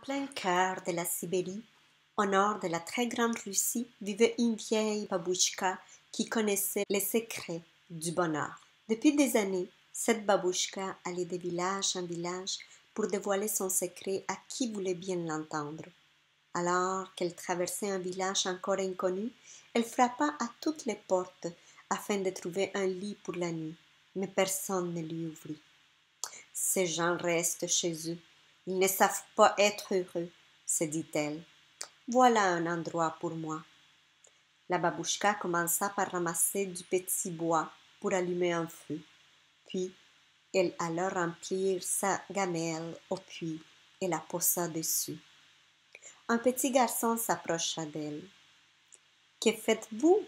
plein cœur de la Sibérie, au nord de la très grande Russie, vivait une vieille babouchka qui connaissait les secrets du bonheur. Depuis des années, cette babouchka allait de village en village pour dévoiler son secret à qui voulait bien l'entendre. Alors qu'elle traversait un village encore inconnu, elle frappa à toutes les portes afin de trouver un lit pour la nuit, mais personne ne lui ouvrit. Ces gens restent chez eux. Ils ne savent pas être heureux, se dit-elle. Voilà un endroit pour moi. La babouchka commença par ramasser du petit bois pour allumer un feu. Puis, elle alla remplir sa gamelle au puits et la posa dessus. Un petit garçon s'approcha d'elle. Que faites-vous?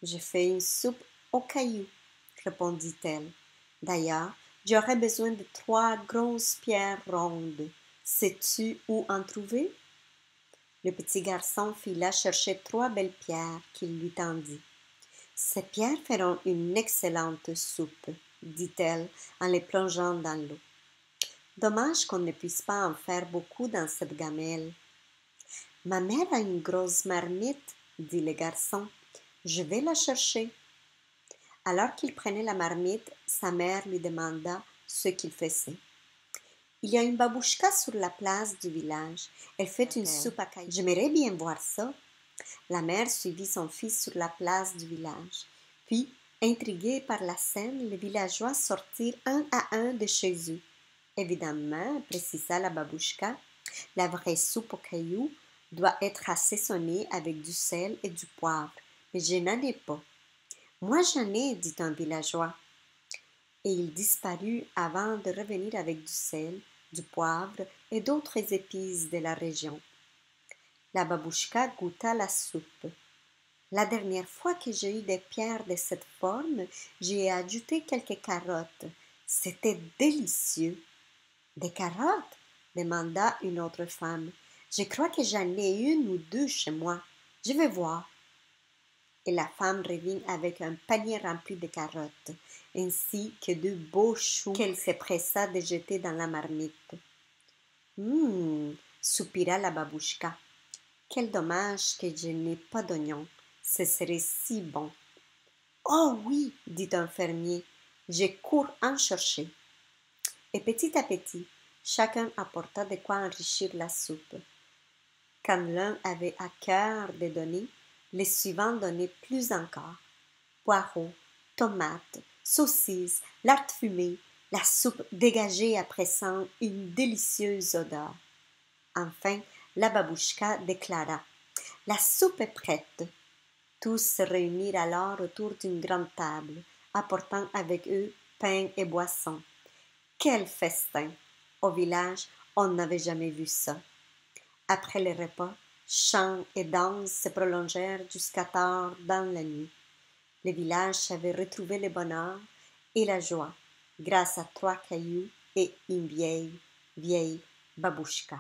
Je fais une soupe aux cailloux, répondit-elle. D'ailleurs, j'aurais besoin de 3 grosses pierres rondes. Sais-tu où en trouver? Le petit garçon fila chercher 3 belles pierres qu'il lui tendit. Ces pierres feront une excellente soupe, dit-elle en les plongeant dans l'eau. Dommage qu'on ne puisse pas en faire beaucoup dans cette gamelle. Ma mère a une grosse marmite, dit le garçon. Je vais la chercher. Alors qu'il prenait la marmite, sa mère lui demanda ce qu'il faisait. Il y a une babouchka sur la place du village. Elle fait une soupe à cailloux. J'aimerais bien voir ça. La mère suivit son fils sur la place du village. Puis, intrigués par la scène, les villageois sortirent un à un de chez eux. Évidemment, précisa la babouchka, la vraie soupe aux cailloux doit être assaisonnée avec du sel et du poivre, mais je n'en ai pas. Moi j'en ai, dit un villageois. Et il disparut avant de revenir avec du sel, du poivre et d'autres épices de la région. La babouchka goûta la soupe. La dernière fois que j'ai eu des pierres de cette forme, j'y ai ajouté quelques carottes. C'était délicieux. Des carottes? Demanda une autre femme. Je crois que j'en ai une ou deux chez moi. Je vais voir. Et la femme revint avec un panier rempli de carottes, ainsi que de beaux choux qu'elle s'empressa de jeter dans la marmite. Soupira la babouchka. Quel dommage que je n'ai pas d'oignons. Ce serait si bon. Oh oui, dit un fermier, je cours en chercher. Et petit à petit, chacun apporta de quoi enrichir la soupe. Quand l'un avait à cœur de donner, les suivants donnaient plus encore. Poireaux, tomates, saucisses, lard fumé, la soupe dégageait à présent une délicieuse odeur. Enfin, la babouchka déclara « La soupe est prête !» Tous se réunirent alors autour d'une grande table, apportant avec eux pain et boissons. Quel festin! Au village, on n'avait jamais vu ça. Après le repas, chants et danses se prolongèrent jusqu'à tard dans la nuit. Le village avait retrouvé le bonheur et la joie grâce à 3 cailloux et une vieille babouchka.